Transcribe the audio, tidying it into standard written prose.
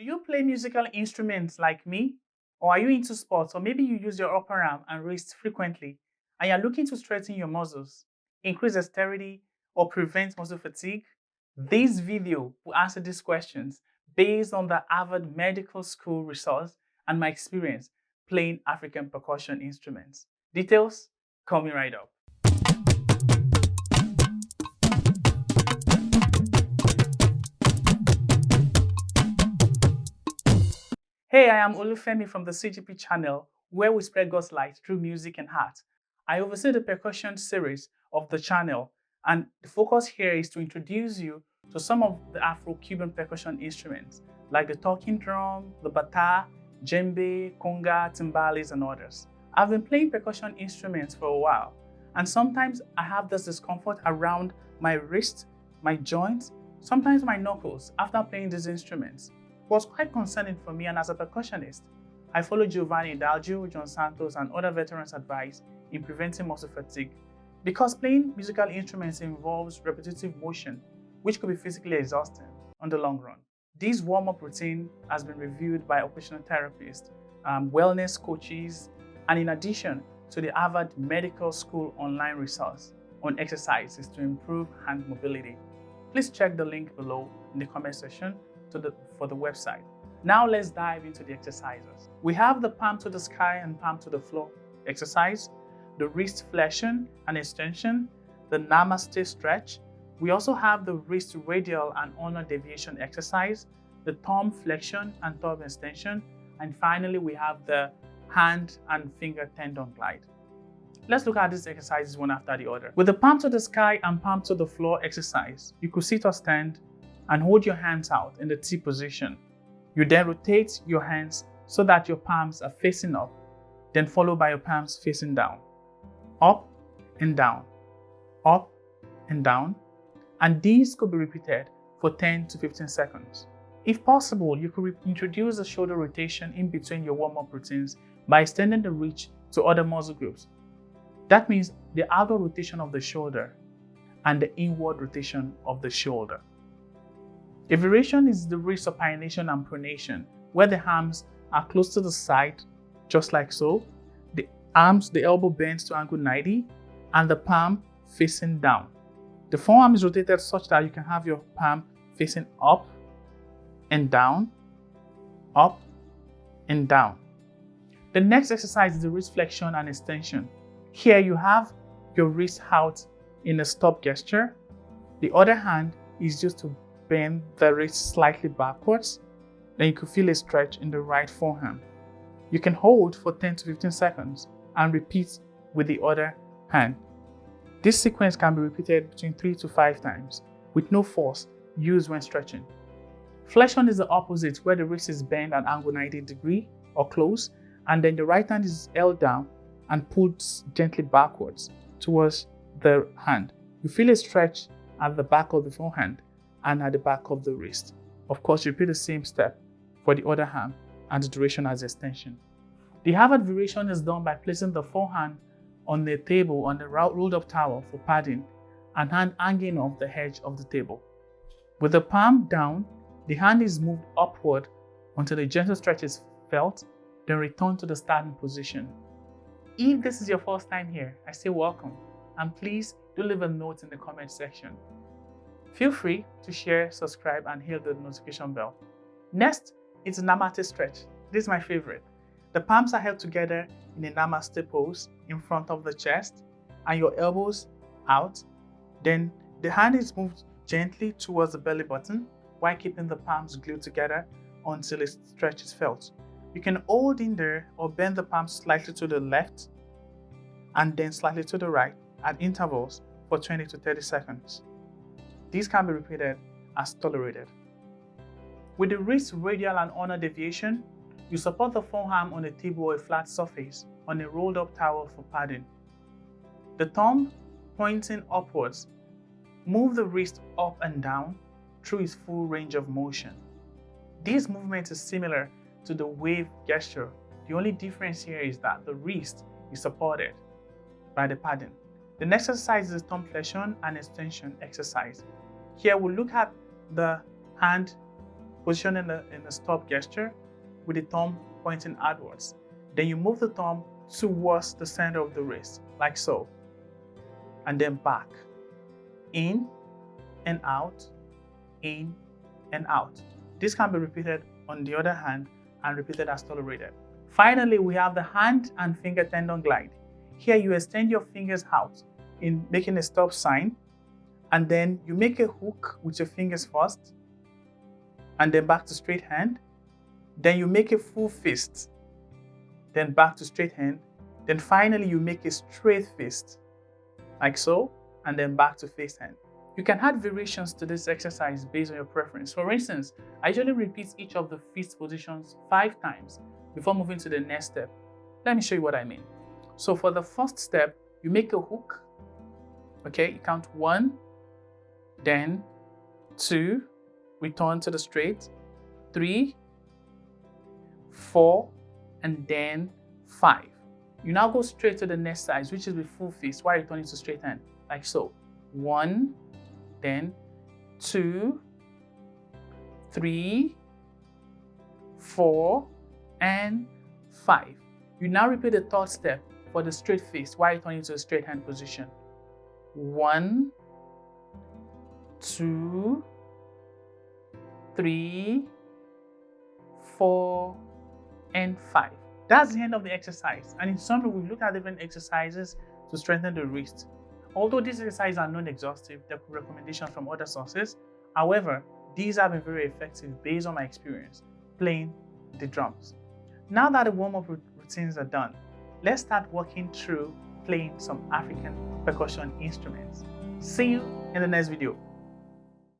Do you play musical instruments like me? Or are you into sports? Or maybe you use your upper arm and wrist frequently and you're looking to strengthen your muscles, increase dexterity, or prevent muscle fatigue? This video will answer these questions based on the Harvard Medical School results and my experience playing African percussion instruments. Details coming right up. Hey, I am Olufemi from the CGP channel, where we spread God's light through music and art. I oversee the percussion series of the channel, and the focus here is to introduce you to some of the Afro-Cuban percussion instruments, like the talking drum, the bata, djembe, conga, timbales, and others. I've been playing percussion instruments for a while, and sometimes I have this discomfort around my wrist, my joints, sometimes my knuckles after playing these instruments. It was quite concerning for me, and as a percussionist, I followed Giovanni Hidalgo, John Santos, and other veterans' advice in preventing muscle fatigue. Because playing musical instruments involves repetitive motion, which could be physically exhausting on the long run. This warm-up routine has been reviewed by occupational therapists, wellness coaches, and in addition to the Harvard Medical School online resource on exercises to improve hand mobility. Please check the link below in the comment section for the website. Now let's dive into the exercises. We have the palm to the sky and palm to the floor exercise, the wrist flexion and extension, the Namaste stretch. We also have the wrist radial and ulnar deviation exercise, the thumb flexion and thumb extension, and finally we have the hand and finger tendon glide. Let's look at these exercises one after the other. With the palm to the sky and palm to the floor exercise, you could sit or stand and hold your hands out in the T position. You then rotate your hands so that your palms are facing up, then followed by your palms facing down. Up and down, up and down, and these could be repeated for 10 to 15 seconds. If possible, you could introduce a shoulder rotation in between your warm-up routines by extending the reach to other muscle groups. That means the outward rotation of the shoulder and the inward rotation of the shoulder. A variation is the wrist supination and pronation, where the arms are close to the side, just like so. The elbow bends to angle 90, and the palm facing down. The forearm is rotated such that you can have your palm facing up and down, up and down. The next exercise is the wrist flexion and extension. Here you have your wrist out in a stop gesture. The other hand is just to bend the wrist slightly backwards. Then you could feel a stretch in the right forearm. You can hold for 10 to 15 seconds and repeat with the other hand. This sequence can be repeated between 3 to 5 times with no force used when stretching. Flexion is the opposite, where the wrist is bent at angle 90 degrees or close, and then the right hand is held down and pulled gently backwards towards the hand. You feel a stretch at the back of the forehand and at the back of the wrist. Of course, repeat the same step for the other hand and the duration as extension. The Harvard variation is done by placing the forehand on the table on the rolled up towel for padding and hand hanging off the edge of the table. With the palm down, the hand is moved upward until a gentle stretch is felt, then return to the starting position. If this is your first time here, I say welcome, and please do leave a note in the comment section. Feel free to share, subscribe, and hit the notification bell. Next, it's a Namaste stretch. This is my favorite. The palms are held together in a Namaste pose in front of the chest, and your elbows out. Then the hand is moved gently towards the belly button while keeping the palms glued together until a stretch is felt. You can hold in there or bend the palms slightly to the left and then slightly to the right at intervals for 20 to 30 seconds. These can be repeated as tolerated. With the wrist radial and ulnar deviation, you support the forearm on a table or a flat surface on a rolled up towel for padding. The thumb pointing upwards, move the wrist up and down through its full range of motion. This movement is similar to the wave gesture. The only difference here is that the wrist is supported by the padding. The next exercise is thumb flexion and extension exercise. Here we'll look at the hand position in a stop gesture with the thumb pointing outwards. Then you move the thumb towards the center of the wrist, like so, and then back. In and out, in and out. This can be repeated on the other hand and repeated as tolerated. Finally, we have the hand and finger tendon glide. Here you extend your fingers out in making a stop sign, and then you make a hook with your fingers first, and then back to straight hand. Then you make a full fist, then back to straight hand. Then finally you make a straight fist, like so, and then back to face hand. You can add variations to this exercise based on your preference. For instance, I usually repeat each of the fist positions 5 times before moving to the next step. Let me show you what I mean. So for the first step, you make a hook. Okay, you count 1, then 2, return to the straight, 3, 4, and then 5. You now go straight to the next size, which is with full fist, while returning to straight hand, like so. 1, then 2, 3, 4, and 5. You now repeat the third step for the straight fist while returning to the straight hand position. 1, 2, 3, 4, and 5. That's the end of the exercise. And in summary, we've looked at different exercises to strengthen the wrist. Although these exercises are non-exhaustive, there are recommendations from other sources. However, these have been very effective based on my experience playing the drums. Now that the warm-up routines are done, let's start working through playing some African percussion instruments. See you in the next video.